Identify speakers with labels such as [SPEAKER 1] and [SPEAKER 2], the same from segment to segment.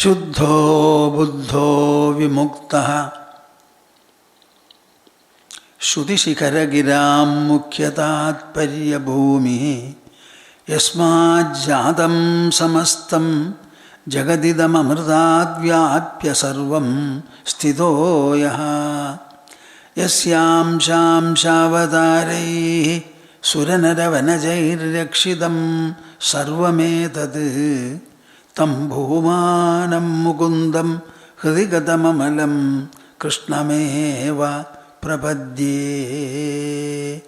[SPEAKER 1] Shuddho buddho vimuktaha Shruti shikara giram mukhyatatparya bhumi Yasmad jadam samastam Jagadidam amrtat vyapya sarvam stito yaha Yasyam sham shavatarai Suranaravanajairakshidam sarvametad Tam bhumanam mukundam hrigatamamalam Krishnameva prapadye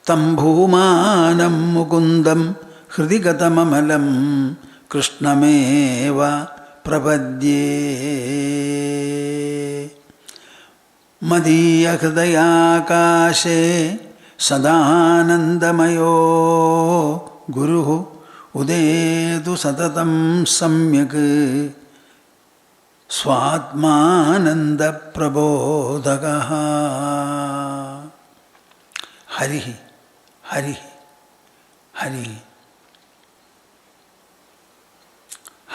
[SPEAKER 1] Tam bhumanam mukundam hrigatamamalam Krishnameva prapadye Madhya hridayakashe Sadanandamayo Guruhu Udedu satatam samyak Swatmananda prabodhagaha Harihi, Harihi, Harihi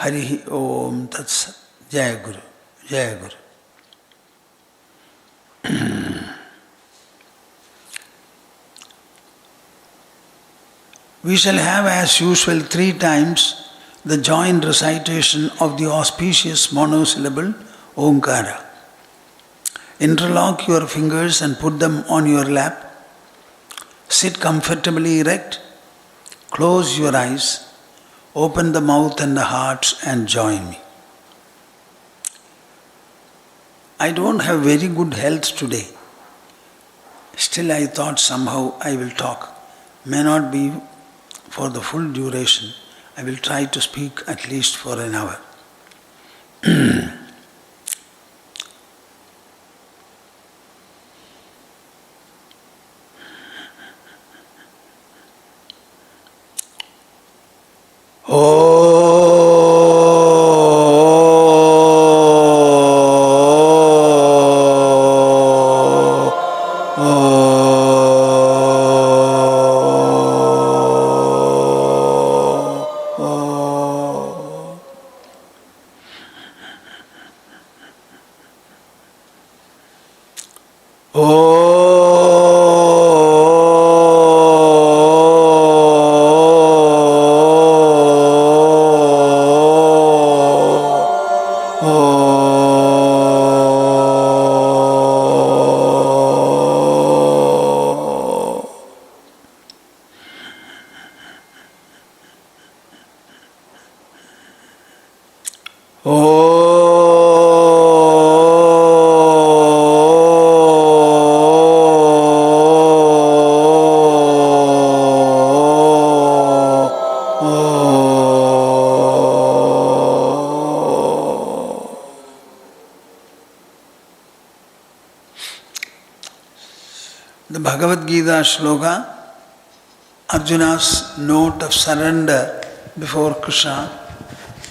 [SPEAKER 1] Harihi Om Tatsat Jaya Guru, Jaya Guru We shall have as usual 3 times the joint recitation of the auspicious monosyllable Omkara. Interlock your fingers and put them on your lap. Sit comfortably erect. Close your eyes. Open the mouth and the heart and join me. I don't have very good health today. Still I thought somehow I will talk. May not be for the full duration. I will try to speak at least for an hour. The Bhagavad Gita shloka, Arjuna's note of surrender before Krishna,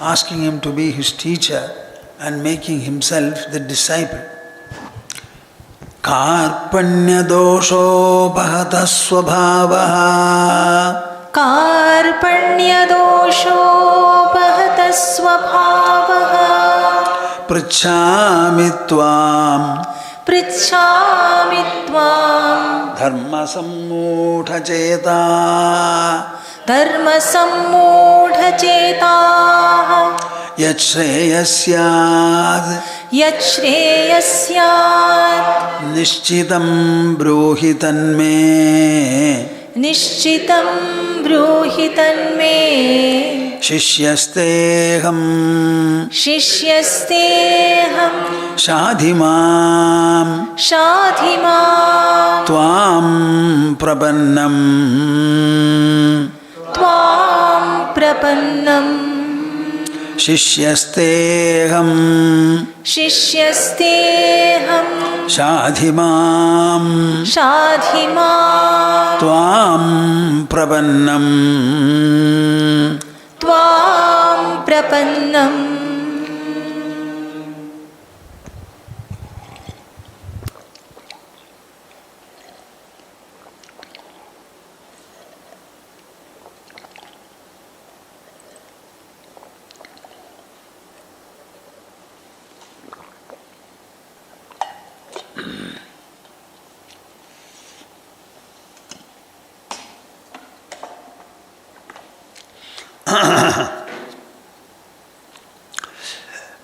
[SPEAKER 1] asking him to be his teacher and making himself the disciple. Karpanya dosho bhata svabhavaha
[SPEAKER 2] Karpanya dosho bhata svabhavaha
[SPEAKER 1] Pritchami tvam Dharma sammudha cheta
[SPEAKER 2] Dharma sammudha cheta
[SPEAKER 1] Yachreyasyaad Nishchitam bruhi tanme
[SPEAKER 2] Nishchitam bruhi tanme
[SPEAKER 1] Shishyasteham Shadhimam Tvam prapannam Shishyasteham Shadhimam Tvam prapannam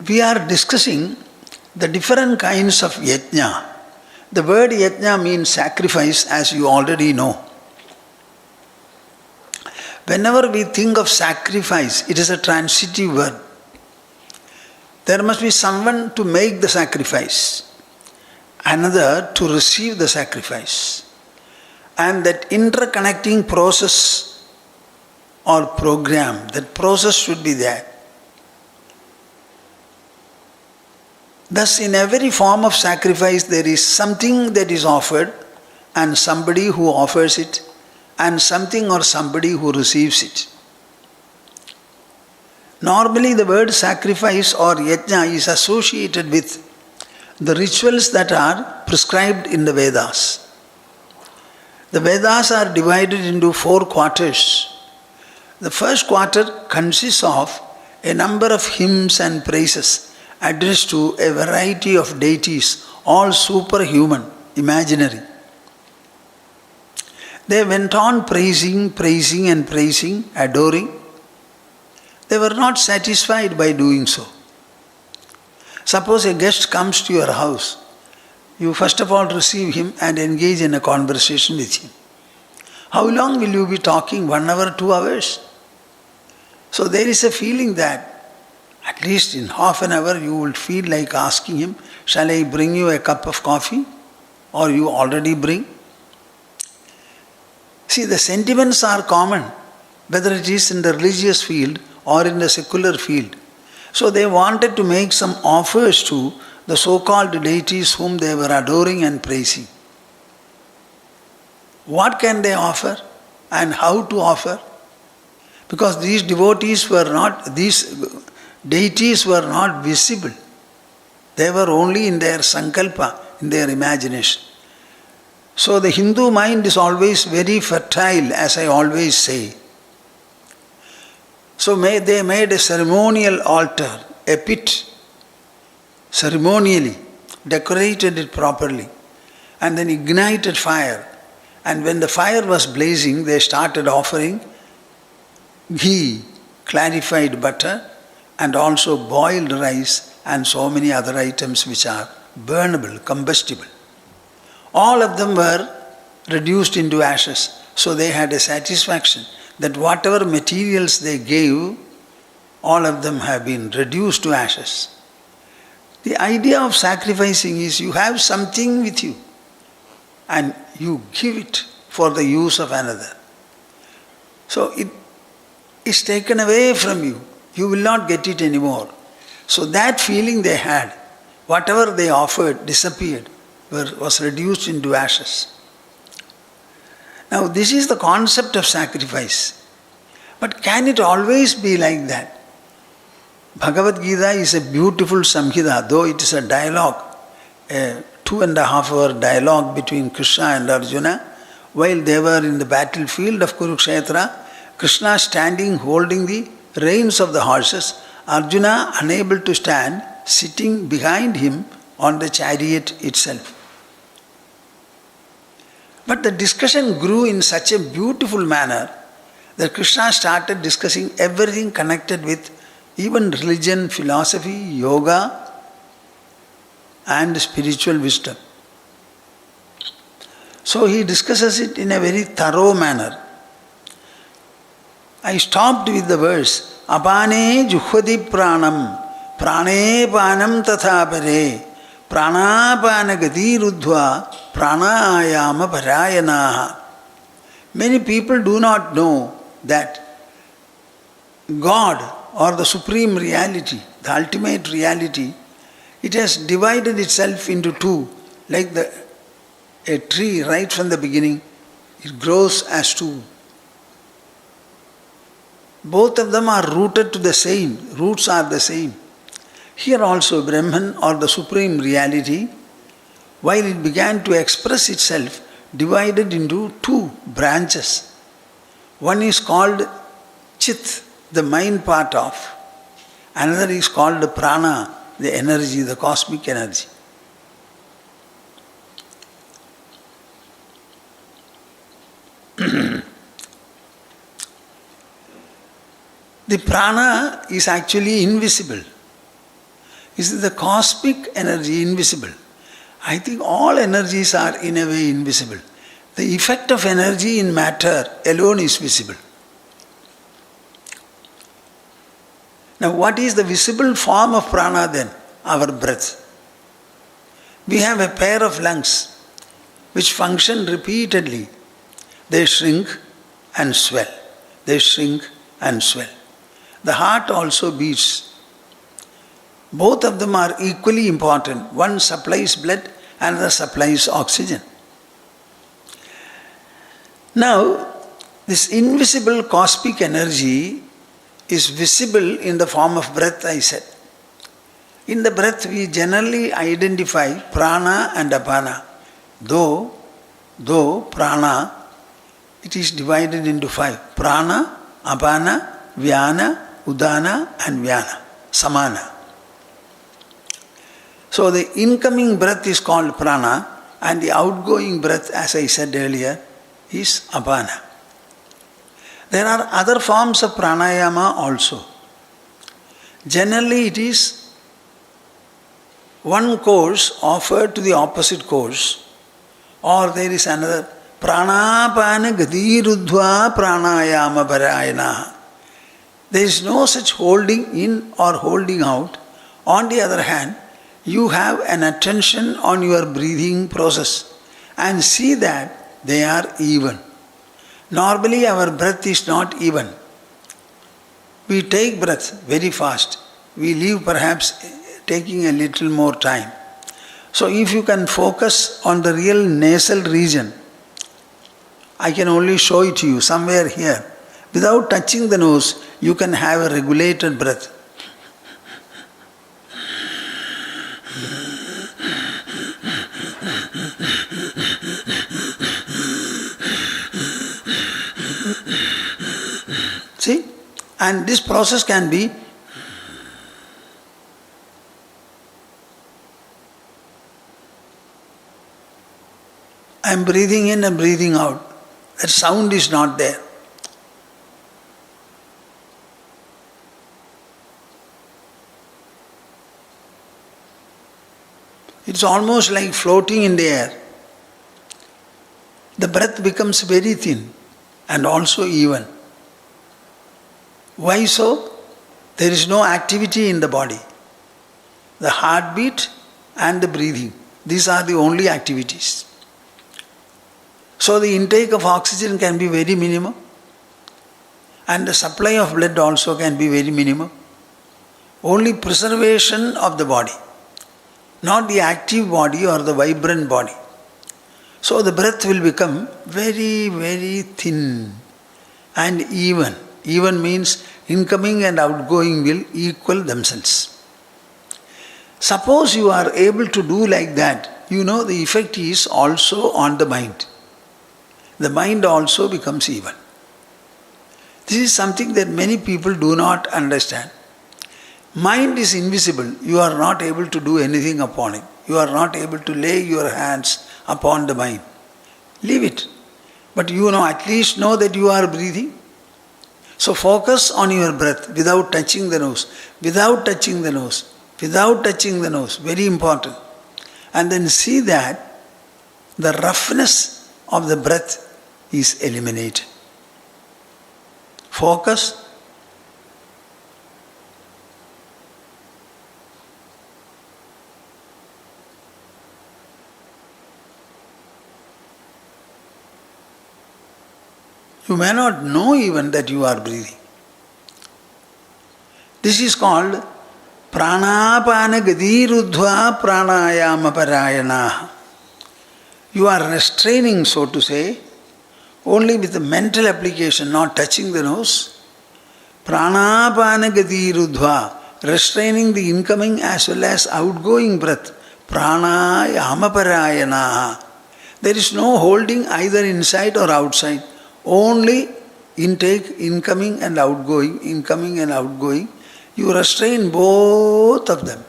[SPEAKER 1] we are discussing the different kinds of yajna. The word yajna means sacrifice, as you already know. Whenever we think of sacrifice, it is a transitive word. There must be someone to make the sacrifice, another to receive the sacrifice. And that interconnecting process or program, that process should be there. Thus, in every form of sacrifice, there is something that is offered and somebody who offers it, and something or somebody who receives it. Normally, the word sacrifice or yajna is associated with the rituals that are prescribed in the Vedas. The Vedas are divided into 4 quarters. The first quarter consists of a number of hymns and praises addressed to a variety of deities, all superhuman, imaginary. They went on praising, adoring. They were not satisfied by doing so. Suppose a guest comes to your house. You first of all receive him and engage in a conversation with him. How long will you be talking? 1 hour, 2 hours? So there is a feeling that at least in half an hour you will feel like asking him, shall I bring you a cup of coffee? Or you already bring? See, the sentiments are common, whether it is in the religious field or in the secular field. So they wanted to make some offers to the so-called deities whom they were adoring and praising. What can they offer and how to offer? Because these deities were not visible. They were only in their sankalpa, in their imagination. So the Hindu mind is always very fertile, as I always say. So they made a ceremonial altar, a pit, ceremonially, decorated it properly, and then ignited fire. And when the fire was blazing, they started offering ghee, clarified butter, and also boiled rice and so many other items which are burnable, combustible. All of them were reduced into ashes. So they had a satisfaction that whatever materials they gave, all of them have been reduced to ashes. The idea of sacrificing is you have something with you and you give it for the use of another. So it is taken away from you. You will not get it anymore. So that feeling they had, whatever they offered disappeared, was reduced into ashes. Now this is the concept of sacrifice. But can it always be like that? Bhagavad Gita is a beautiful samhita, though it is a dialogue, a 2.5 hour dialogue between Krishna and Arjuna. While they were in the battlefield of Kurukshetra, Krishna standing holding the reins of the horses, Arjuna unable to stand, sitting behind him on the chariot itself. But the discussion grew in such a beautiful manner that Krishna started discussing everything connected with even religion, philosophy, yoga, and spiritual wisdom. So he discusses it in a very thorough manner. I stopped with the verse, Apane juhvadi pranam, prane panam tatha pare, pranapana gati ruddhva, pranayama parayanaha. Many people do not know that God or the supreme reality, the ultimate reality, it has divided itself into two, like a tree right from the beginning, it grows as two. Both of them are rooted to the same, roots are the same. Here also Brahman or the supreme reality, while it began to express itself, divided into two branches. One is called Chit, the mind part of. Another is called Prana, the energy, the cosmic energy. The prana is actually invisible. is the cosmic energy invisible. I think all energies are in a way invisible. The effect of energy in matter alone is visible. Now, what is the visible form of prana then? Our breath. We have a pair of lungs which function repeatedly. They shrink and swell. They shrink and swell. The heart also beats. Both of them are equally important. One supplies blood, another supplies oxygen. Now, this invisible cosmic energy is visible in the form of breath, I said. In the breath, we generally identify prana and apana. Though prana, it is divided into 5. Prana, apana, vyana, udana and vyana. Samana. So the incoming breath is called prana and the outgoing breath, as I said earlier, is apana. There are other forms of pranayama also. Generally it is one course offered to the opposite course, or there is another pranapana gatiruddhva pranayama parayana. There is no such holding in or holding out. On the other hand, you have an attention on your breathing process and see that they are even. Normally our breath is not even. We take breath very fast. We leave perhaps taking a little more time. So if you can focus on the real nasal region, I can only show it to you somewhere here. Without touching the nose, you can have a regulated breath. See? And this process can be I am breathing in and breathing out. That sound is not there. It's almost like floating in the air. The breath becomes very thin and also even. Why so? There is no activity in the body. The heartbeat and the breathing, these are the only activities. So the intake of oxygen can be very minimum and the supply of blood also can be very minimum. Only preservation of the body, not the active body or the vibrant body. So the breath will become very, very thin and even. Even means incoming and outgoing will equal themselves. Suppose you are able to do like that, you know the effect is also on the mind. The mind also becomes even. This is something that many people do not understand. Mind is invisible. You are not able to do anything upon it. You are not able to lay your hands upon the mind. Leave it. But you know, at least know that you are breathing. So focus on your breath without touching the nose. Without touching the nose. Without touching the nose. Very important. And then see that the roughness of the breath is eliminated. Focus. You may not know even that you are breathing. This is called pranapana gatiruddhva pranayama parayana. You are restraining, so to say, only with the mental application, not touching the nose. Pranapana gatiruddhva, restraining the incoming as well as outgoing breath. Pranayama parayana. There is no holding either inside or outside. Only intake, incoming and outgoing, incoming and outgoing. You restrain both of them.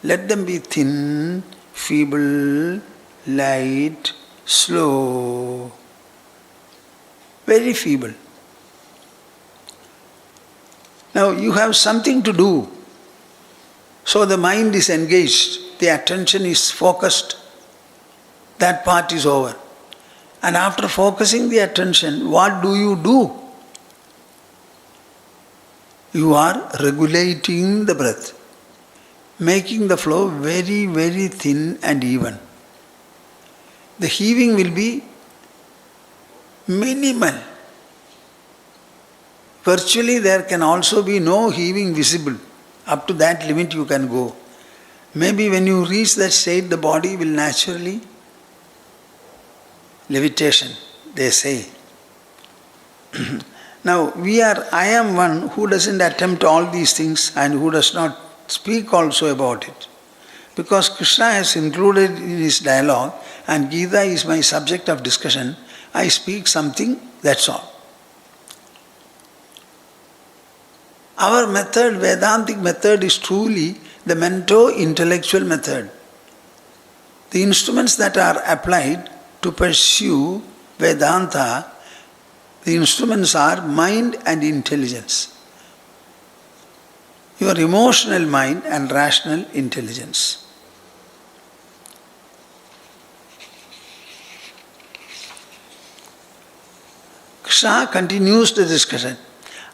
[SPEAKER 1] Let them be thin, feeble, light, slow, very feeble. Now you have something to do. So the mind is engaged, the attention is focused, that part is over. And after focusing the attention, what do? You are regulating the breath, making the flow very, very thin and even. The heaving will be minimal. Virtually there can also be no heaving visible. Up to that limit you can go. Maybe when you reach that state, the body will naturally levitation, they say. Now, I am one who doesn't attempt all these things and who does not speak also about it. Because Krishna has included in his dialogue and Gita is my subject of discussion, I speak something, that's all. Our method, Vedantic method, is truly the mento-intellectual method. The instruments that are applied to pursue Vedanta, the instruments are mind and intelligence. Your emotional mind and rational intelligence. Krishna continues the discussion.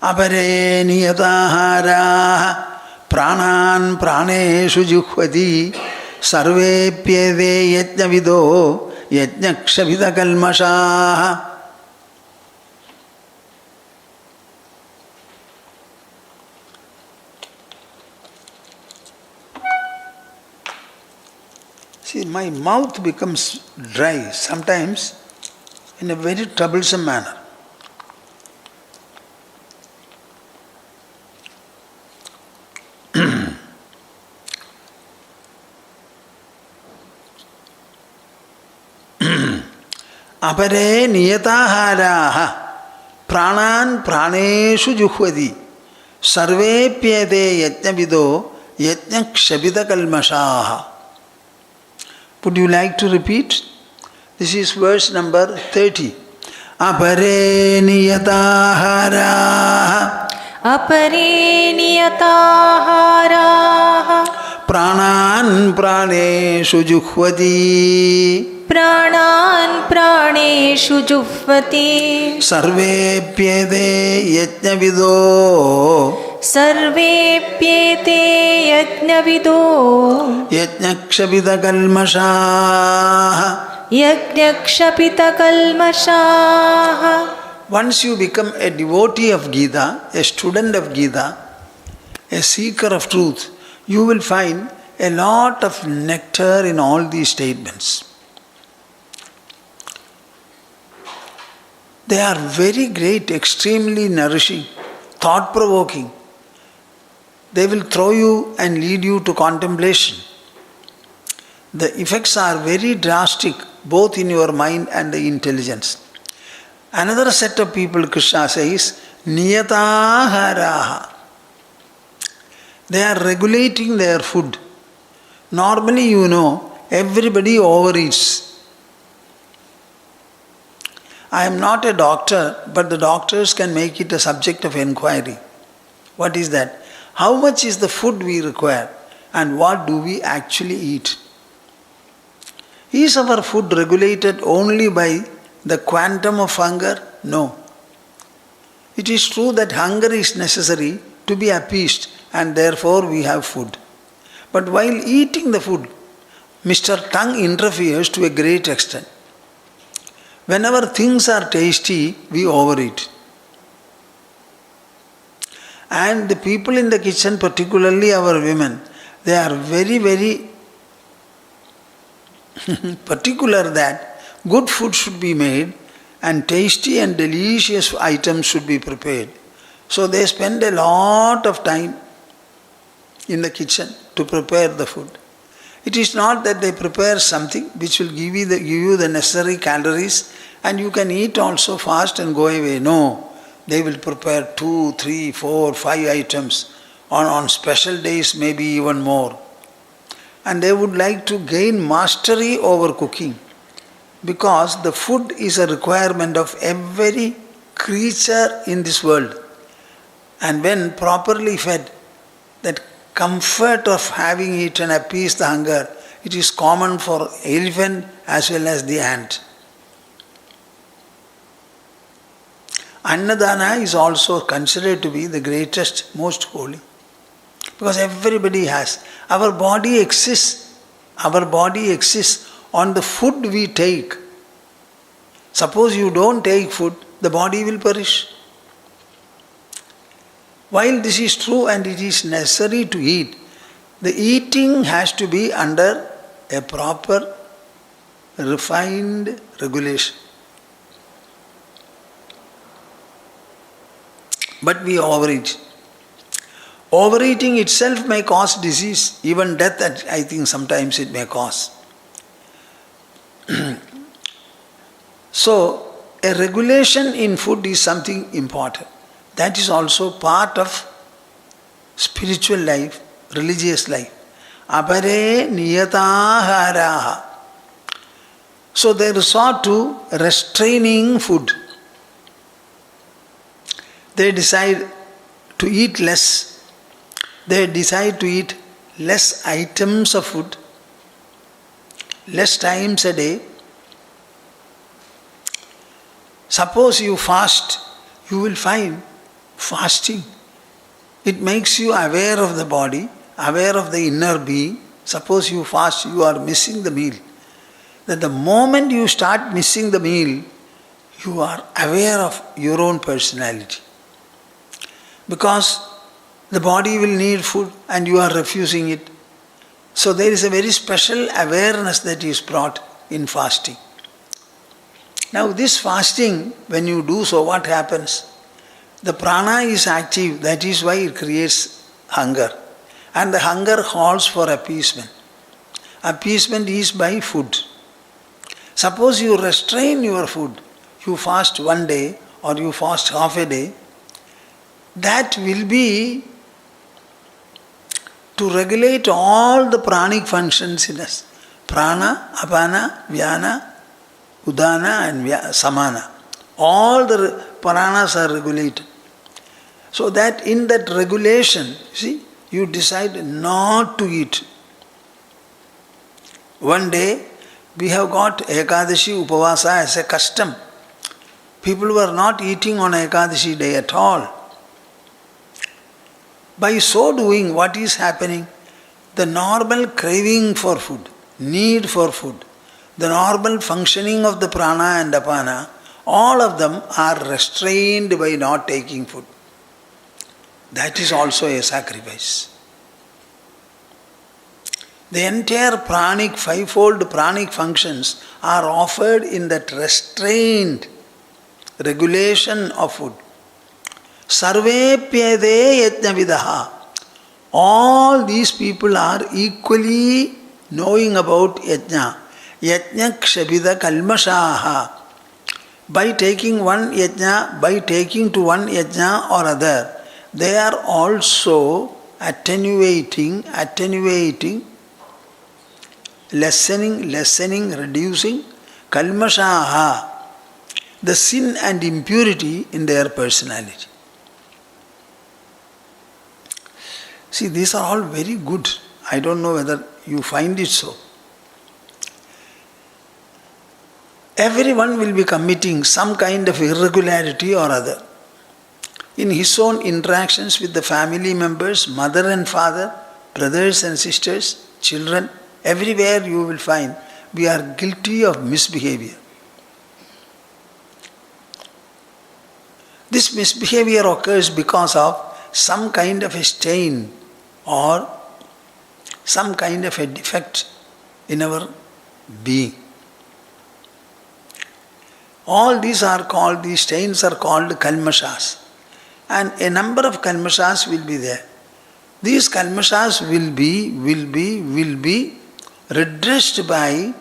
[SPEAKER 1] Apare niyatahara pranan praneshu juhvati sarvepyede yajna vido yajna kshabhita kalmashaha. See, my mouth becomes dry sometimes in a very troublesome manner. Apare niyataharaha pranan praneshu juhvati sarvepyede yajna vido yajna kshabhita kalmashaha. Would you like to repeat? This is verse number 30. Apare niyataharaha pranan praneshu juhvati sarvepyede yajna vido yajna kshabhita kalmashaha. Once you become a devotee of Gita, a student of Gita, a seeker of truth, you will find a lot of nectar in all these statements. They are very great, extremely nourishing, thought-provoking. They will throw you and lead you to contemplation. The effects are very drastic, both in your mind and the intelligence. Another set of people, Krishna says, niyataharaha. They are regulating their food. Normally, everybody overeats. I am not a doctor, but the doctors can make it a subject of inquiry. What is that? How much is the food we require and what do we actually eat? Is our food regulated only by the quantum of hunger? No. It is true that hunger is necessary to be appeased and therefore we have food. But while eating the food, Mr. Tongue interferes to a great extent. Whenever things are tasty, we overeat. And the people in the kitchen, particularly our women, they are very, very particular that good food should be made and tasty and delicious items should be prepared. So they spend a lot of time in the kitchen to prepare the food. It is not that they prepare something which will give you the necessary calories and you can eat also fast and go away. No, they will prepare 2, 3, 4, 5 items. On special days maybe even more. And they would like to gain mastery over cooking because the food is a requirement of every creature in this world. And when properly fed, that comfort of having eaten appease the hunger. It is common for elephant as well as the ant. Annadana is also considered to be the greatest, most holy. Because everybody has. Our body exists on the food we take. Suppose you don't take food, the body will perish. While this is true and it is necessary to eat, the eating has to be under a proper, refined regulation. But we overeat. Overeating itself may cause disease, even death, I think sometimes it may cause. So, a regulation in food is something important. That is also part of spiritual life, religious life. Apare niyataharaha. So they resort to restraining food. They decide to eat less. They decide to eat less items of food, less times a day. Suppose you fast, you will find fasting, it makes you aware of the body, aware of the inner being. Suppose you fast, you are missing the meal. That the moment you start missing the meal, you are aware of your own personality. Because the body will need food and you are refusing it. So there is a very special awareness that is brought in fasting. Now this fasting, when you do so, what happens? The prana is active, that is why it creates hunger. And the hunger calls for appeasement. Appeasement is by food. Suppose you restrain your food, you fast one day or you fast half a day, that will be to regulate all the pranic functions in us. Prana, apana, vyana, udana and samana. All the pranas are regulated. So that in that regulation, you decide not to eat. One day, we have got Ekadashi Upavasa as a custom. People were not eating on Ekadashi day at all. By so doing, what is happening? The normal craving for food, need for food, the normal functioning of the prana and apana, all of them are restrained by not taking food. That is also a sacrifice. The entire pranic, fivefold pranic functions are offered in that restrained regulation of food. Sarvepyade yajnavidaha. All these people are equally knowing about yajna. Yajna kshabida kalmashaha. By taking one yajna, by taking to one yajna or other, they are also attenuating, lessening, reducing kalmashaha, the sin and impurity in their personality. See, these are all very good. I don't know whether you find it so. Everyone will be committing some kind of irregularity or other. In his own interactions with the family members, mother and father, brothers and sisters, children, everywhere you will find we are guilty of misbehavior. This misbehavior occurs because of some kind of a stain or some kind of a defect in our being. All these stains are called kalmashas. And a number of kalmashas will be there. These kalmashas will be redressed by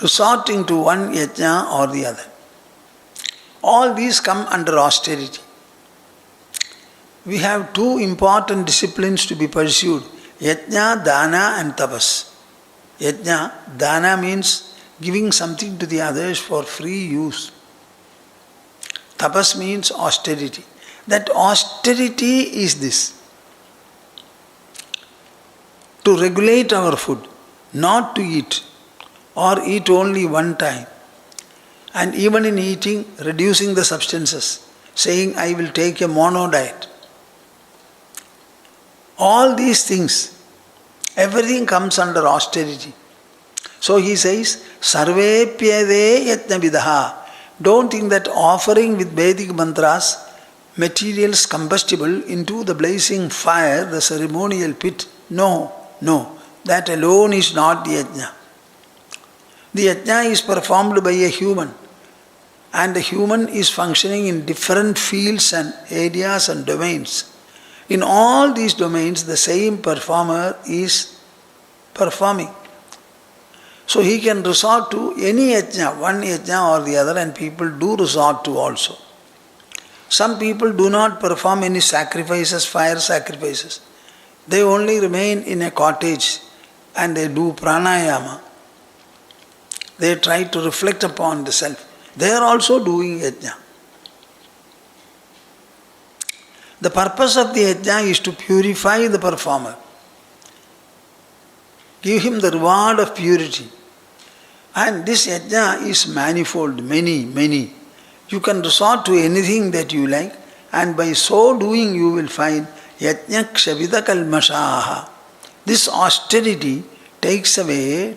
[SPEAKER 1] resorting to one yajna or the other. All these come under austerity. We have two important disciplines to be pursued: Yajna, Dana and Tapas. Yajna, Dana means giving something to the others for free use. Tapas means austerity. That austerity is this. to regulate our food, not to eat, or eat only one time. And even in eating, reducing the substances, saying, I will take a mono diet. All these things, everything comes under austerity. So he says, Sarvepyade yajna vidaha. Don't think that offering with Vedic mantras materials combustible into the blazing fire, the ceremonial pit. No. That alone is not the yajna. The yajna is performed by a human. And the human is functioning in different fields and areas and domains. In all these domains, the same performer is performing. So he can resort to any yajna, one yajna or the other, and people do resort to also. Some people do not perform any sacrifices, fire sacrifices. They only remain in a cottage and they do pranayama. They try to reflect upon the self. They are also doing yajna. The purpose of the yajna is to purify the performer. Give him the reward of purity. And this yajna is manifold, many. You can resort to anything that you like, and by so doing you will find yajna kshavida kalmashaha. This austerity takes away,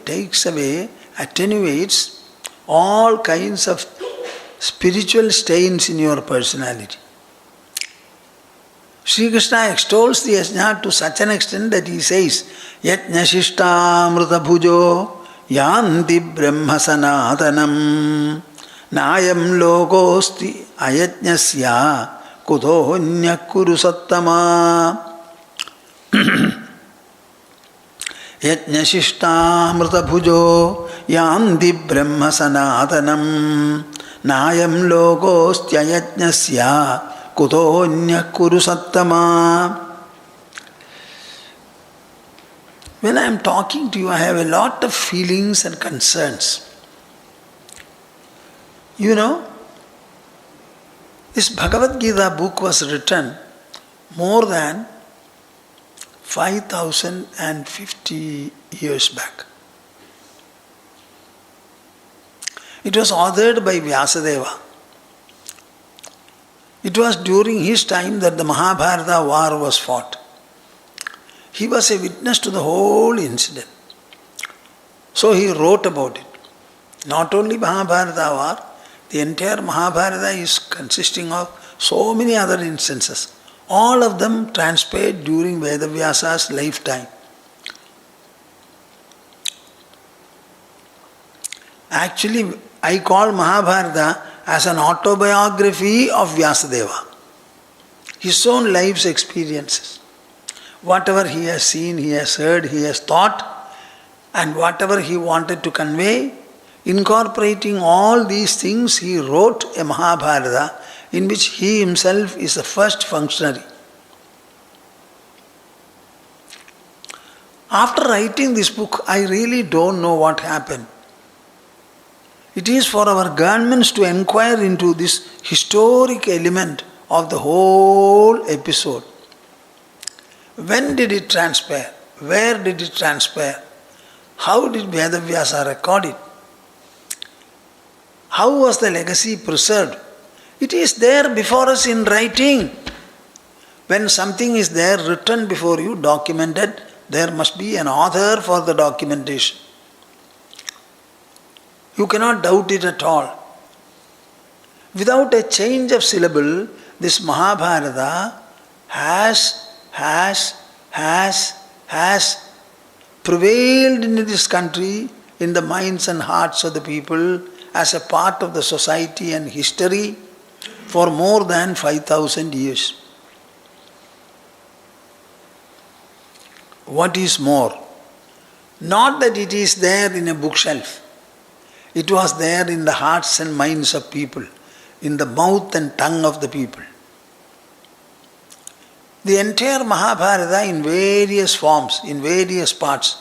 [SPEAKER 1] attenuates all kinds of spiritual stains in your personality. Sri Krishna extols the yajna to such an extent that he says, Yajna shishta mrita bhujo yanti brahma sanatanam nayam logosti ayajnasya kudonya kuru sattama. Yajna shishta mrita bhujo yanti brahma sanatanam nayam logosti ayajnasya kudonya kuru sattama. When I am talking to you, I have a lot of feelings and concerns. You know, this Bhagavad Gita book was written more than 5,050 years back. It was authored by Vyasadeva. It was during his time that the Mahabharata war was fought. He was a witness to the whole incident. So he wrote about it. Not only Mahabharata war, the entire Mahabharata is consisting of so many other instances. All of them transpired during Vedavyasa's lifetime. Actually, I call Mahabharata as an autobiography of Vyasadeva. His own life's experiences. Whatever he has seen, he has heard, he has thought, and whatever he wanted to convey, incorporating all these things, he wrote a Mahabharata in which he himself is the first functionary. After writing this book, I really don't know what happened. It is for our governments to inquire into this historic element of the whole episode. When did it transpire? Where did it transpire? How did Vedavyasa record it? How was the legacy preserved? It is there before us in writing. When something is there written before you, documented, there must be an author for the documentation. You cannot doubt it at all. Without a change of syllable, this Mahabharata has prevailed in this country, in the minds and hearts of the people, as a part of the society and history for more than 5,000 years. What is more? Not that it is there in a bookshelf. It was there in the hearts and minds of people, in the mouth and tongue of the people. The entire Mahabharata in various forms, in various parts,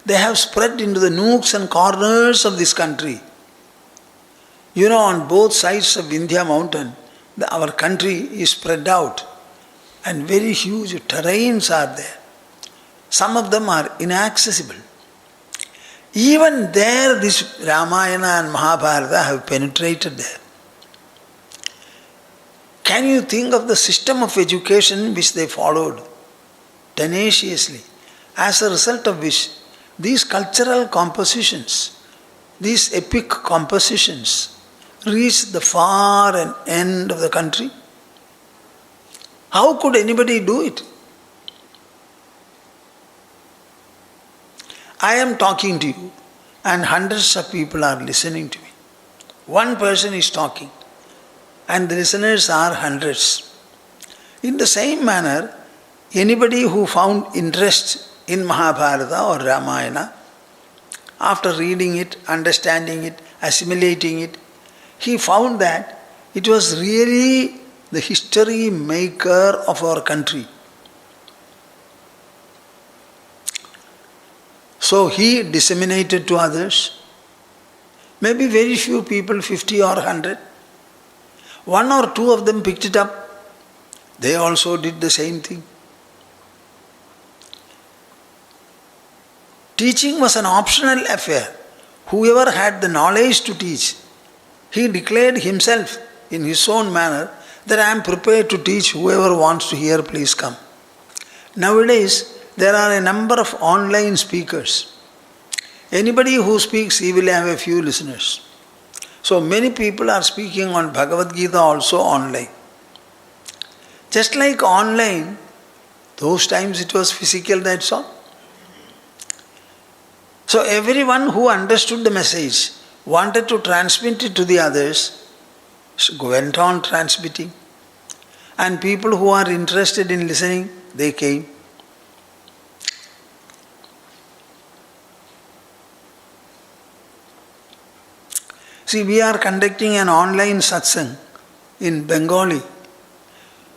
[SPEAKER 1] they have spread into the nooks and corners of this country. You know, on both sides of Vindhya mountain, our country is spread out and very huge terrains are there. Some of them are inaccessible. Even there, this Ramayana and Mahabharata have penetrated there. Can you think of the system of education which they followed tenaciously, as a result of which these cultural compositions, these epic compositions, reached the far end of the country? How could anybody do it? I am talking to you and hundreds of people are listening to me. One person is talking and the listeners are hundreds. In the same manner, anybody who found interest in Mahabharata or Ramayana, after reading it, understanding it, assimilating it, he found that it was really the history maker of our country. So he disseminated to others. Maybe very few people, 50 or 100. One or two of them picked it up. They also did the same thing. Teaching was an optional affair. Whoever had the knowledge to teach, he declared himself in his own manner that I am prepared to teach. Whoever wants to hear, please come. Nowadays, there are a number of online speakers. Anybody who speaks, he will have a few listeners. So many people are speaking on Bhagavad Gita also online. Just like online, those times it was physical, that's all. So everyone who understood the message, wanted to transmit it to the others, went on transmitting. And people who are interested in listening, they came. See, we are conducting an online satsang in Bengali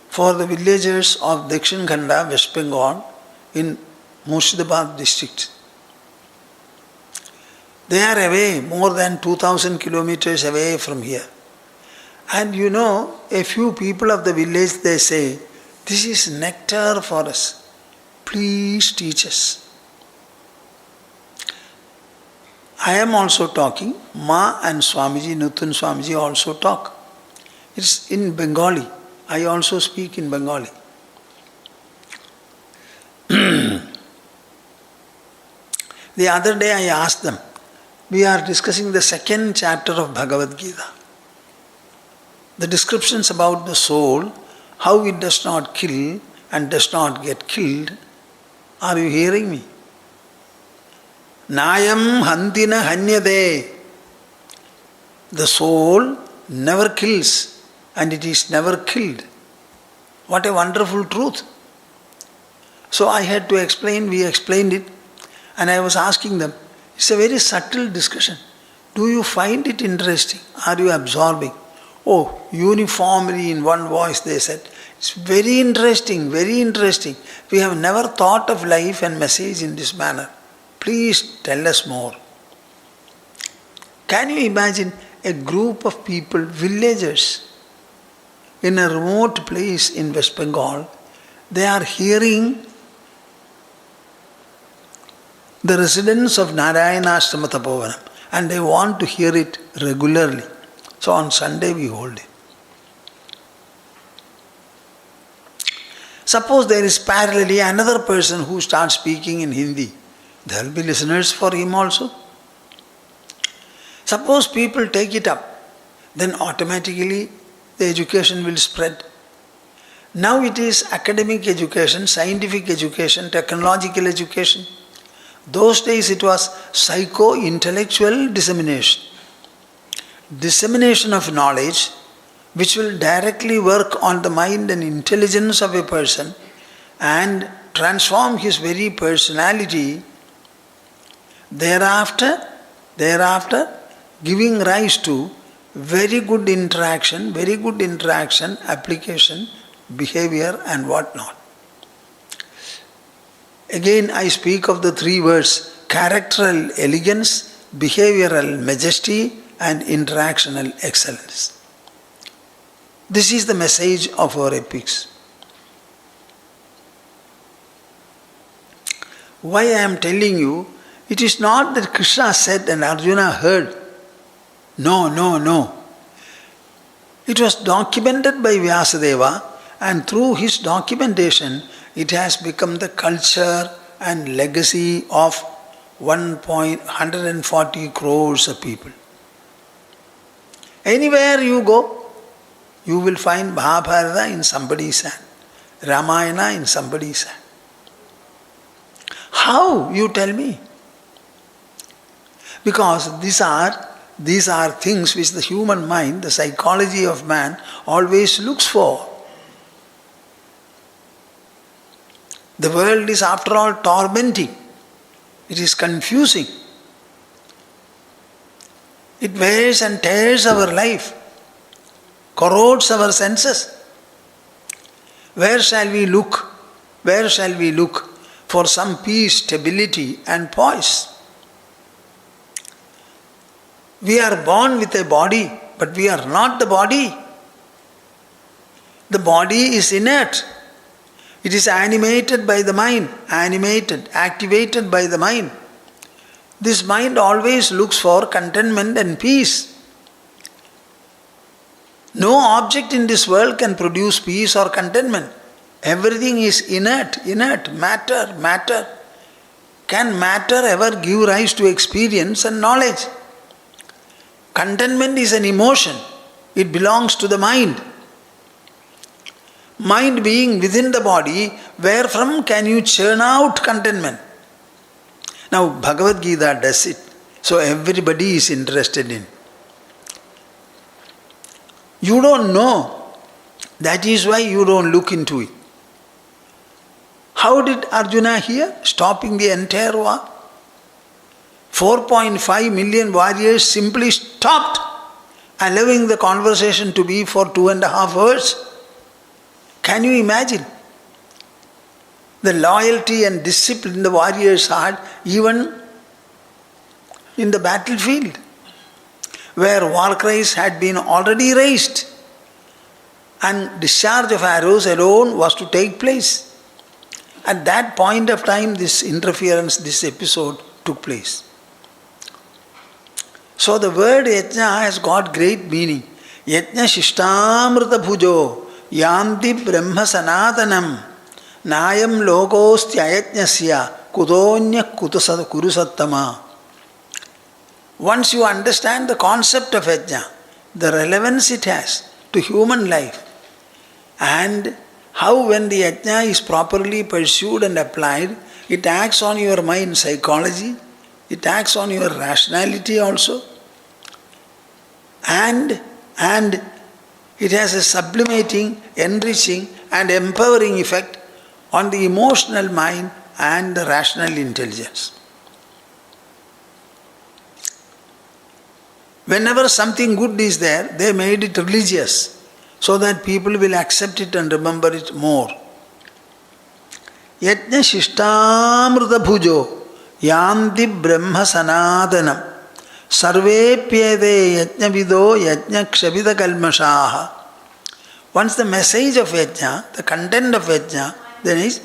[SPEAKER 1] for the villagers of Dakshin Khanda, West Bengal, in Murshidabad district. They are away, more than 2000 kilometers away from here. And you know, a few people of the village, they say, this is nectar for us. Please teach us. I am also talking. Ma and Swamiji, Nutun Swamiji also talk. It's in Bengali. I also speak in Bengali. The other day I asked them, we are discussing the second chapter of Bhagavad Gita. The descriptions about the soul, how it does not kill and does not get killed. Are you hearing me? Nayam handina hanyade. The soul never kills and it is never killed. What a wonderful truth. So I had to explain, we explained it, and I was asking them, it's a very subtle discussion. Do you find it interesting? Are you absorbing? Oh, uniformly in one voice they said, it's very interesting, very interesting. We have never thought of life and message in this manner. Please tell us more. Can you imagine a group of people, villagers, in a remote place in West Bengal, they are hearing the residents of Narayana Ashrama Tapovanam and they want to hear it regularly. So on Sunday we hold it. Suppose there is parallelly another person who starts speaking in Hindi. There will be listeners for him also. Suppose people take it up, then automatically the education will spread. Now it is academic education, scientific education, technological education. Those days it was psycho-intellectual dissemination. Dissemination of knowledge which will directly work on the mind and intelligence of a person and transform his very personality. Thereafter giving rise to very good interaction, application, behavior and whatnot. Again I speak of the three words, characteral elegance, behavioral majesty and interactional excellence. This is the message of our epics. Why I am telling you, it is not that Krishna said and Arjuna heard. No, no, no. It was documented by Vyasadeva, and through his documentation, it has become the culture and legacy of 140 crores of people. Anywhere you go, you will find Mahabharata in somebody's hand, Ramayana in somebody's hand. How, you tell me? Because these are things which the human mind, the psychology of man, always looks for. The world is after all tormenting. It is confusing. It wears and tears our life, corrodes our senses. Where shall we look? Where shall we look for some peace, stability and poise? We are born with a body, but we are not the body. The body is inert. It is animated by the mind, activated by the mind. This mind always looks for contentment and peace. No object in this world can produce peace or contentment. Everything is inert, matter. Can matter ever give rise to experience and knowledge? Contentment is an emotion. It belongs to the mind. Mind being within the body, wherefrom can you churn out contentment? Now Bhagavad Gita does it. So everybody is interested in. You don't know. That is why you don't look into it. How did Arjuna hear? Stopping the entire war. 4.5 million warriors simply stopped, allowing the conversation to be for 2.5 hours. Can you imagine? The loyalty and discipline the warriors had even in the battlefield, where war cries had been already raised and discharge of arrows alone was to take place. At that point of time, this interference, this episode took place. So the word Yajna has got great meaning. Yajna shishtamrita bhujo yanti brahma sanatanam nayam logostya yajnasya kudonya kurusattama. Once you understand the concept of Yajna, the relevance it has to human life, and how when the Yajna is properly pursued and applied, it acts on your mind psychology, it acts on your rationality also, and it has a sublimating, enriching and empowering effect on the emotional mind and the rational intelligence. Whenever something good is there, they made it religious so that people will accept it and remember it more. Yajna shishtamrita bhujo yanti brahma sanatanam sarvepyede yajna vido yajna kshabida kalmashaha. Once the message of Yajna, the content of Yajna, then is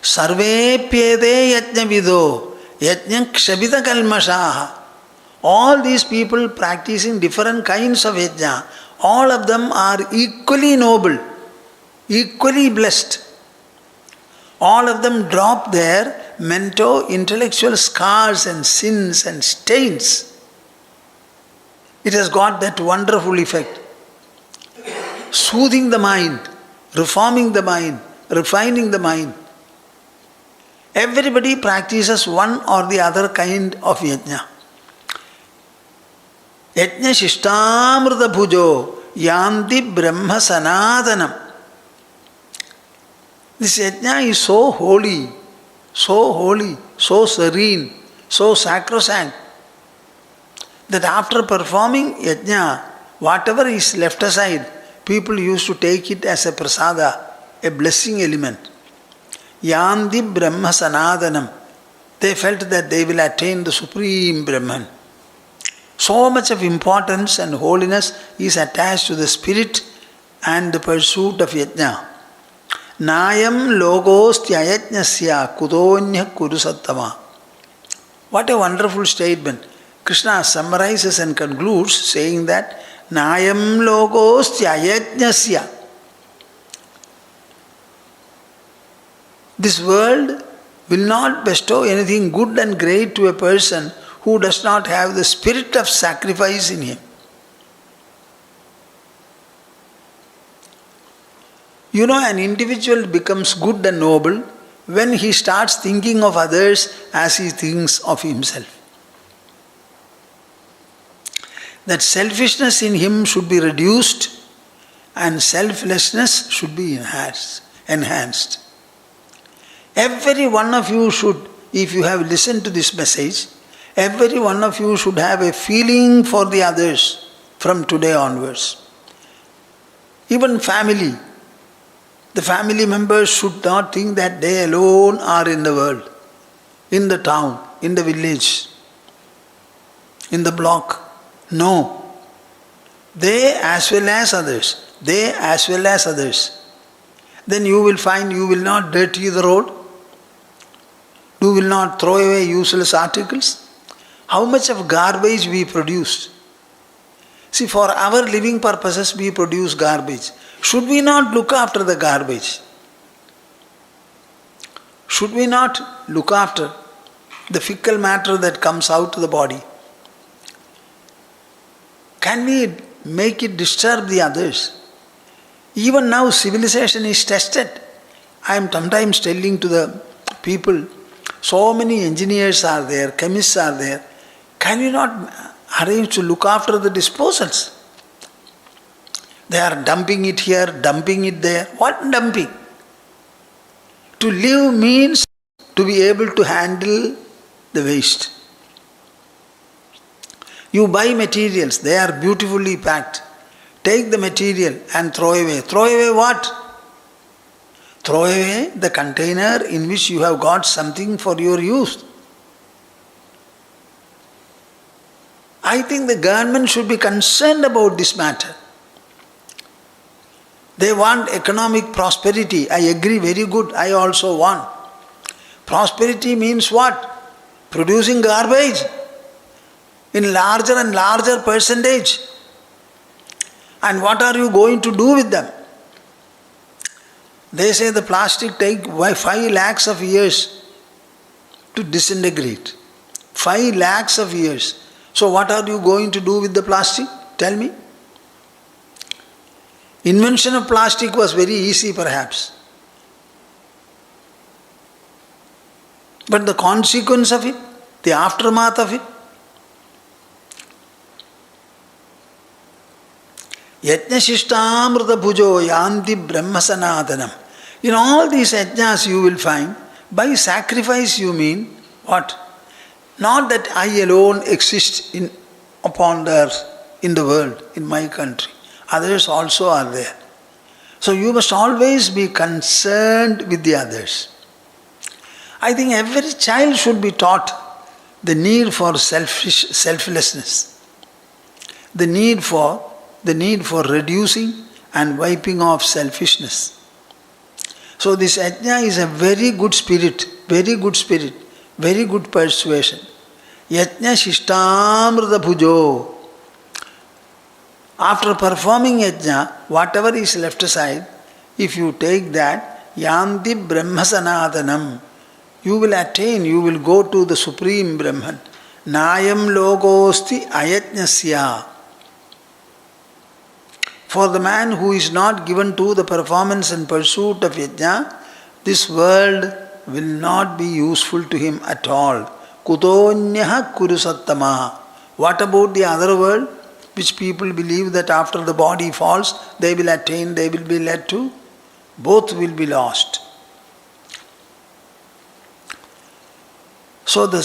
[SPEAKER 1] sarvepyede yajna vido yajna kshabida kalmashaha. All these people practicing different kinds of Yajna, all of them are equally noble, equally blessed. All of them drop their mental, intellectual scars and sins and stains. It has got that wonderful effect. Soothing the mind, reforming the mind, refining the mind. Everybody practices one or the other kind of Yajna. Yajna shishtamrita bhujo yanti brahma sanatanam. This Yajna is so holy, so serene, so sacrosanct, that after performing Yajna, whatever is left aside, people used to take it as a prasada, a blessing element. Yanti Brahma Sanatanam. They felt that they will attain the Supreme Brahman. So much of importance and holiness is attached to the spirit and the pursuit of yajna. Nayam logosti ayajnasya kudonya kurusattama. What a wonderful statement. Krishna summarizes and concludes saying that Nayam logosti ayajnasya. This world will not bestow anything good and great to a person who does not have the spirit of sacrifice in him. You know, an individual becomes good and noble when he starts thinking of others as he thinks of himself. That selfishness in him should be reduced and selflessness should be enhanced. Every one of you should, if you have listened to this message, every one of you should have a feeling for the others from today onwards. Even family. The family members should not think that they alone are in the world, in the town, in the village, in the block. No. They as well as others. They as well as others. Then you will find you will not dirty the road. You will not throw away useless articles. How much of garbage we produce? See, for our living purposes we produce garbage. Should we not look after the garbage? Should we not look after the fecal matter that comes out of the body? Can we make it disturb the others? Even now civilization is tested. I am sometimes telling to the people, so many engineers are there, chemists are there. Can you not arrange to look after the disposals? They are dumping it here, dumping it there. What dumping? To live means to be able to handle the waste. You buy materials, they are beautifully packed. Take the material and throw away. Throw away what? Throw away the container in which you have got something for your use. I think the government should be concerned about this matter. They want economic prosperity. I agree, very good. I also want. Prosperity means what? Producing garbage in larger and larger percentage. And what are you going to do with them? They say the plastic takes 5 lakhs of years to disintegrate. 5 lakhs of years. So what are you going to do with the plastic? Tell me. Invention of plastic was very easy perhaps. But the consequence of it, the aftermath of it, Yajna shishtamrita bhujo yanti brahmasanatanam. In all these yajnas you will find, by sacrifice you mean what? Not that I alone exist upon the earth, in the world, in my country. Others also are there. So you must always be concerned with the others. I think every child should be taught the need for selflessness, the need for reducing and wiping off selfishness. So this yajna is a very good spirit, very good persuasion. Yajna shishtamrita bhujo. After performing yajna, whatever is left aside, if you take that, yanti brahmasanatanam, you will attain, you will go to the Supreme Brahman. Nayam logosti ayajnasya. For the man who is not given to the performance and pursuit of yajna, this world will not be useful to him at all. Kudonyaha kurusattama. What about the other world, which people believe that after the body falls, they will attain, they will be led to? Both will be lost. So the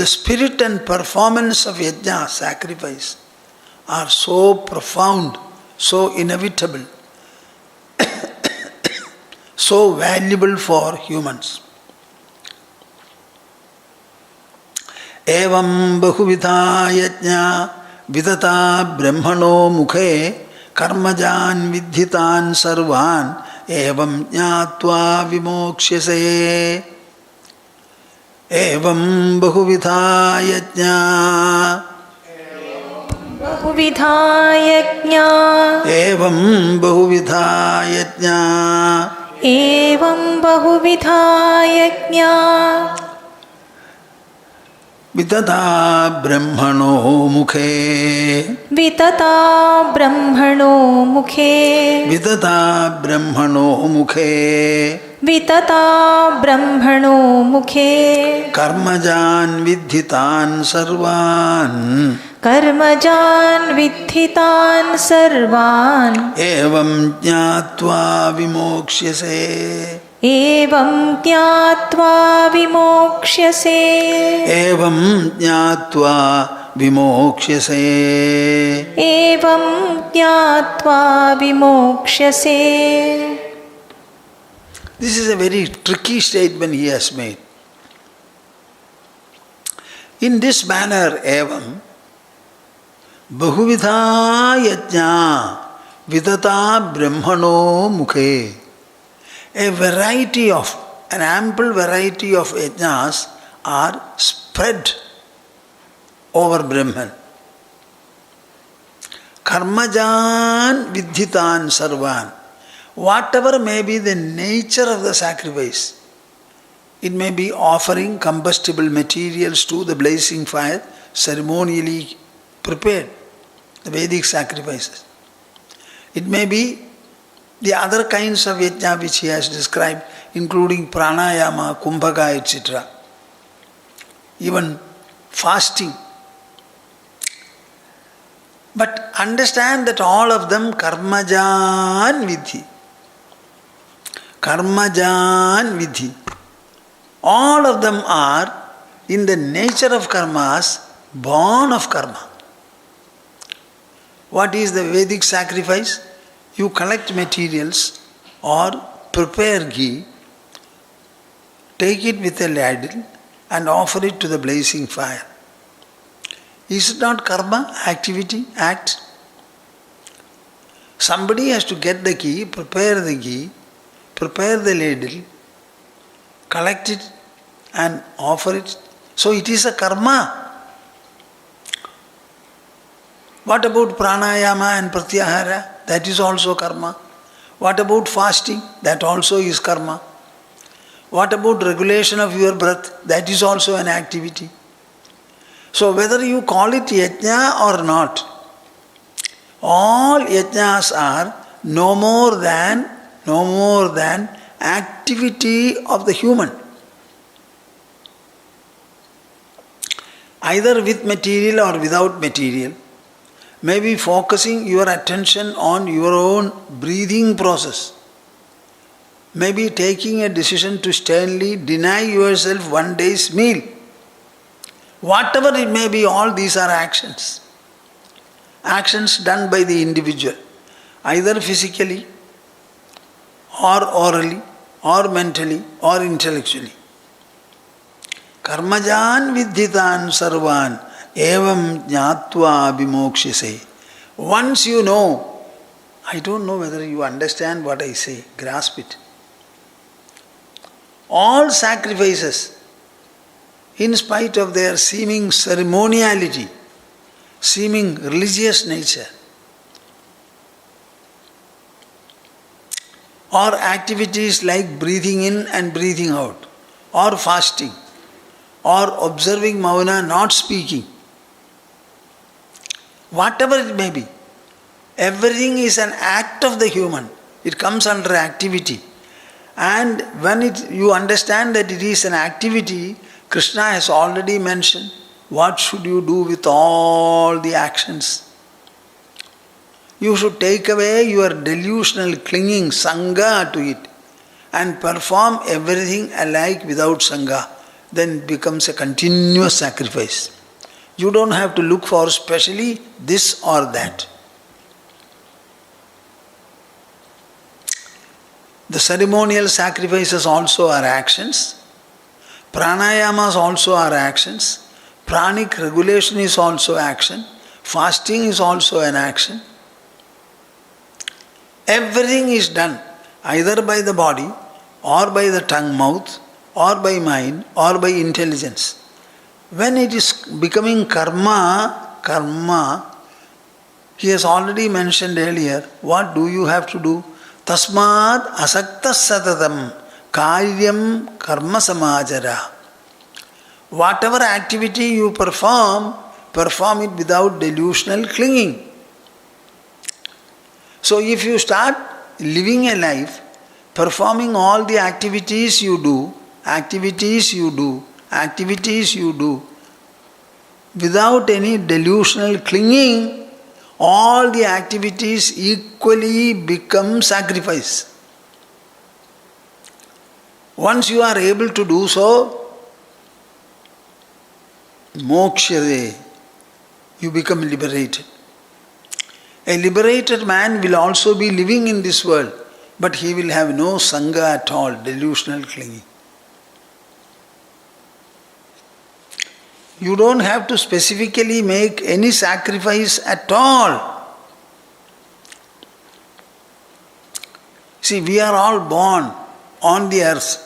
[SPEAKER 1] spirit and performance of yajna, sacrifice, are so profound, so inevitable, so valuable for humans. Evam bahuvidha yajna vidata brahmano mukhe karmajan vidhitan sarvan evam jnatva vimoksyase. Evam bahuvidha yajna.
[SPEAKER 2] बहुविधा यज्ञा
[SPEAKER 1] Evam bahuvidha yajna.
[SPEAKER 2] एवं बहुविधा यज्ञा
[SPEAKER 1] Vidata brahmano mukhe.
[SPEAKER 2] वितता ब्रह्मणो मुखे
[SPEAKER 1] Vidata brahmano mukhe.
[SPEAKER 2] वितता ब्रह्मणो मुखे
[SPEAKER 1] Karmajan vidhitan sarvan.
[SPEAKER 2] कर्मजान् विद्धितान् सर्वान्
[SPEAKER 1] Evam jnatva vimoksyase.
[SPEAKER 2] एवं ज्ञात्वा विमोक्ष्यसे
[SPEAKER 1] Evam jnatva vimoksyase.
[SPEAKER 2] एवं ज्ञात्वा विमोक्ष्यसे.
[SPEAKER 1] This is a very tricky statement he has made. In this manner, evam bahuvidha yajna vidata brahmano mukhe. An ample variety of yajnas are spread over Brahman. Karmajan vidhitan sarvan. Whatever may be the nature of the sacrifice, it may be offering combustible materials to the blazing fire, ceremonially prepared, the Vedic sacrifices. It may be the other kinds of yajna which he has described, including pranayama, kumbhaka, etc. Even fasting. But understand that all of them karmajan vidhi. Karmajan vidhi. All of them are, in the nature of karmas, born of karma. What is the Vedic sacrifice? You collect materials or prepare ghee, take it with a ladle and offer it to the blazing fire. Is it not karma, activity, act? Somebody has to get the ghee, prepare the ladle, collect it and offer it. So it is a karma. What about pranayama and pratyahara? That is also karma. What about fasting? That also is karma. What about regulation of your breath? That is also an activity. So whether you call it yajna or not, all yajnas are no more than activity of the human. Either with material or without material. Maybe focusing your attention on your own breathing process. Maybe taking a decision to sternly deny yourself one day's meal. Whatever it may be, all these are actions. Actions done by the individual, either physically or orally or mentally or intellectually. Karmajan vidhitan sarvan evam jnatva vimoksyase. Once you know, I don't know whether you understand what I say, grasp it. All sacrifices, in spite of their seeming ceremoniality, seeming religious nature, or activities like breathing in and breathing out, or fasting, or observing mauna, not speaking, whatever it may be, everything is an act of the human. It comes under activity. And when you understand that it is an activity, Krishna has already mentioned what should you do with all the actions. You should take away your delusional clinging, sangha to it, and perform everything alike without sangha. Then it becomes a continuous sacrifice. You don't have to look for specially this or that. The ceremonial sacrifices also are actions. Pranayamas also are actions. Praanic regulation is also action. Fasting is also an action. Everything is done either by the body or by the tongue, mouth, or by mind, or by intelligence. When it is becoming karma, he has already mentioned earlier, what do you have to do? Tasmad asakta satatam karyam karma samajara. Whatever activity you perform it without delusional clinging. So if you start living a life, performing all the activities you do, without any delusional clinging, all the activities equally become sacrifice. Once you are able to do so, mokshade, you become liberated. A liberated man will also be living in this world, but he will have no sangha at all, delusional clinging. You don't have to specifically make any sacrifice at all. See, we are all born on the earth.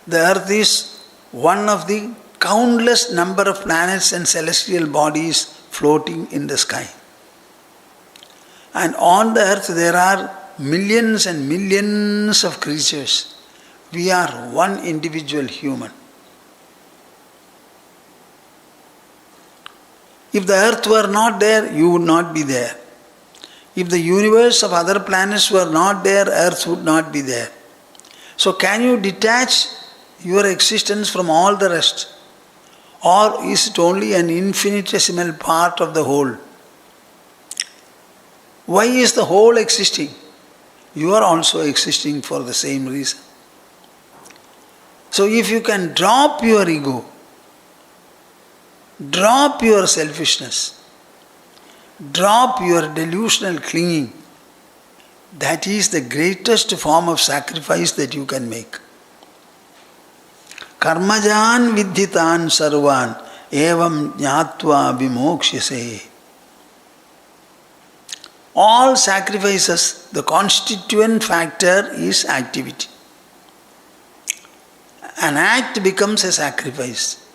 [SPEAKER 1] The earth is one of the countless number of planets and celestial bodies floating in the sky. And on the earth there are millions and millions of creatures. We are one individual human. If the earth were not there, you would not be there. If the universe of other planets were not there, earth would not be there. So can you detach your existence from all the rest? Or is it only an infinitesimal part of the whole? Why is the whole existing? You are also existing for the same reason. So if you can drop your ego, drop your selfishness, drop your delusional clinging, that is the greatest form of sacrifice that you can make. Karmajan vidhitan sarvan evam jnatva vimokshase. All sacrifices, the constituent factor is activity. An act becomes a sacrifice.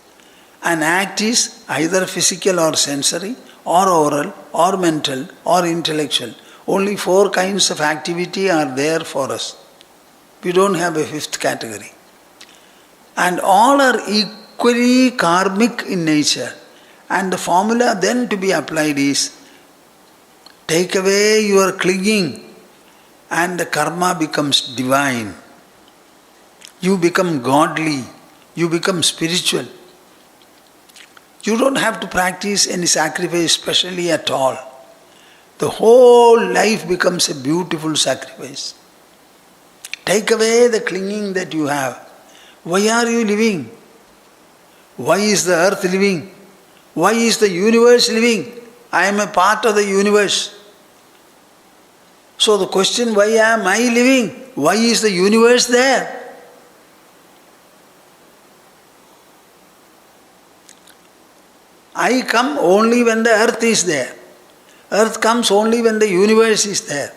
[SPEAKER 1] An act is either physical or sensory, or oral, or mental, or intellectual. Only 4 kinds of activity are there for us. We don't have a 5th category. And all are equally karmic in nature. And the formula then to be applied is, take away your clinging and the karma becomes divine. You become godly. You become spiritual. You don't have to practice any sacrifice specially at all. The whole life becomes a beautiful sacrifice. Take away the clinging that you have. Why are you living? Why is the earth living? Why is the universe living? I am a part of the universe. So the question, why am I living? Why is the universe there? I come only when the earth is there. Earth comes only when the universe is there.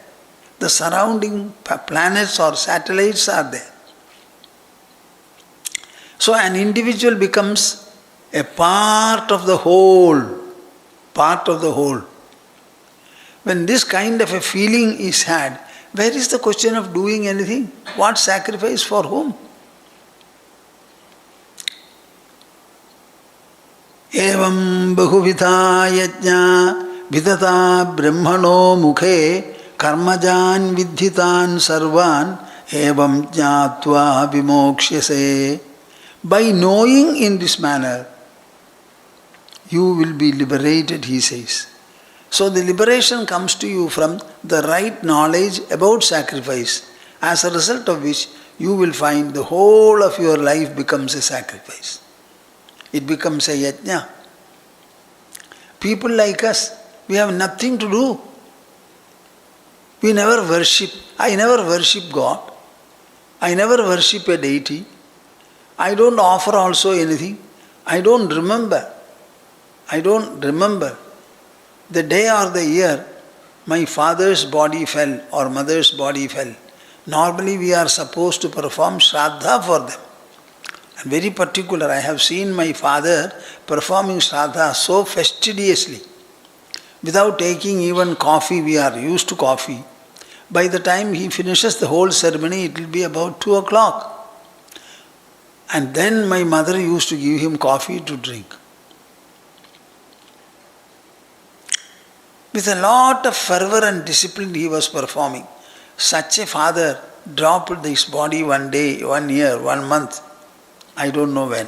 [SPEAKER 1] The surrounding planets or satellites are there. So an individual becomes a part of the whole. Part of the whole. When this kind of a feeling is had, where is the question of doing anything? What sacrifice for whom? Evam bahuvitha yajna vidata brahmano mukhe karmajan vidhitan sarvan evam jnatva vimokshase. By knowing in this manner, you will be liberated, he says. So the liberation comes to you from the right knowledge about sacrifice, as a result of which you will find the whole of your life becomes a sacrifice. It becomes a yajna. People like us, we have nothing to do. We never worship. I never worship God. I never worship a deity. I don't offer also anything. I don't remember the day or the year my father's body fell or mother's body fell, normally we are supposed to perform Shraddha for them. And very particular, I have seen my father performing Shraddha so fastidiously. Without taking even coffee, we are used to coffee. By the time he finishes the whole ceremony, it will be about 2 o'clock. And then my mother used to give him coffee to drink. With a lot of fervor and discipline he was performing. Such a father dropped his body one day, 1 year, 1 month, I don't know when.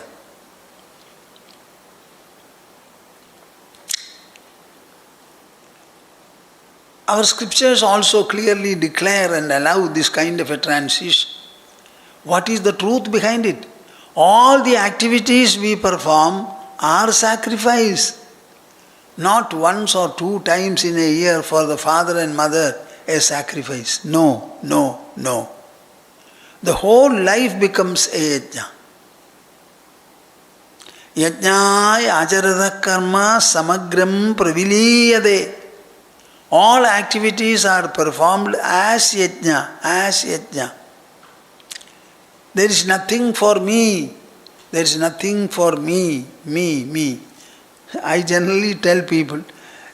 [SPEAKER 1] Our scriptures also clearly declare and allow this kind of a transition. What is the truth behind it? All the activities we perform are sacrifice. Not once or 2 times in a year for the father and mother a sacrifice. No, no, no. The whole life becomes a yajna. Yajnaya ajarada karma samagram praviliyade. All activities are performed as yajna, as yajna. There is nothing for me. There is nothing for me, me. I generally tell people,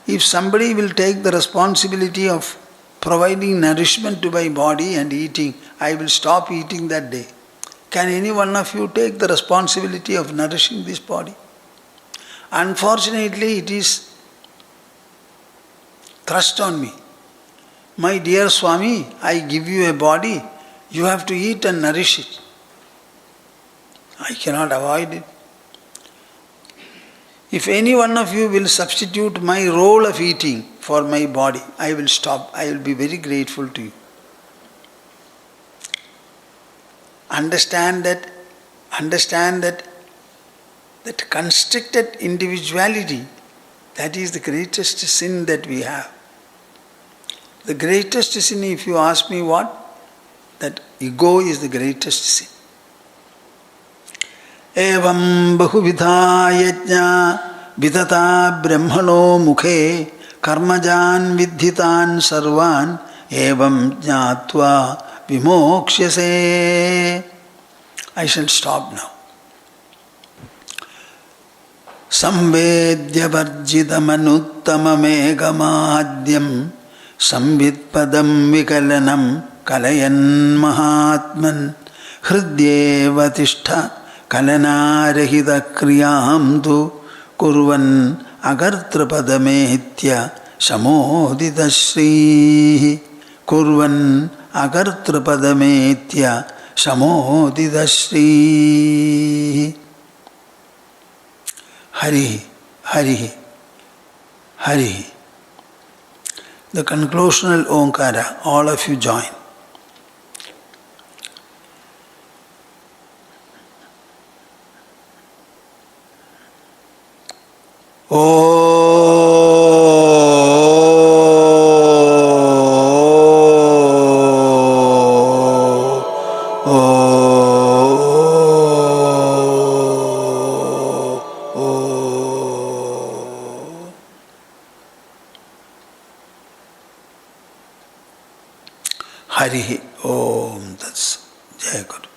[SPEAKER 1] if somebody will take the responsibility of providing nourishment to my body and eating, I will stop eating that day. Can any one of you take the responsibility of nourishing this body? Unfortunately, it is thrust on me. My dear Swami, I give you a body, you have to eat and nourish it. I cannot avoid it. If any one of you will substitute my role of eating for my body, I will stop. I will be very grateful to you. Understand that constricted individuality, that is the greatest sin that we have. The greatest sin, if you ask me what, that ego is the greatest sin. Evam bahuvidha yajna vidata brahmano mukhe karmajan vidhitan sarvan evam jnatva vimoksyase. I shall stop now. Samvedya varjidamanuttamameghamahadyam samvidpadam vikalanam kalayan mahatman hridyeva tishtha kalanarahita kriyam tu kurvan agartrapadamehitya samodita shrihi kurvan agartrapadamehitya samodita shrihi. Hari, Hari, Hari. The conclusional Omkara, all of you join. Hari Om Tats Jai Guru.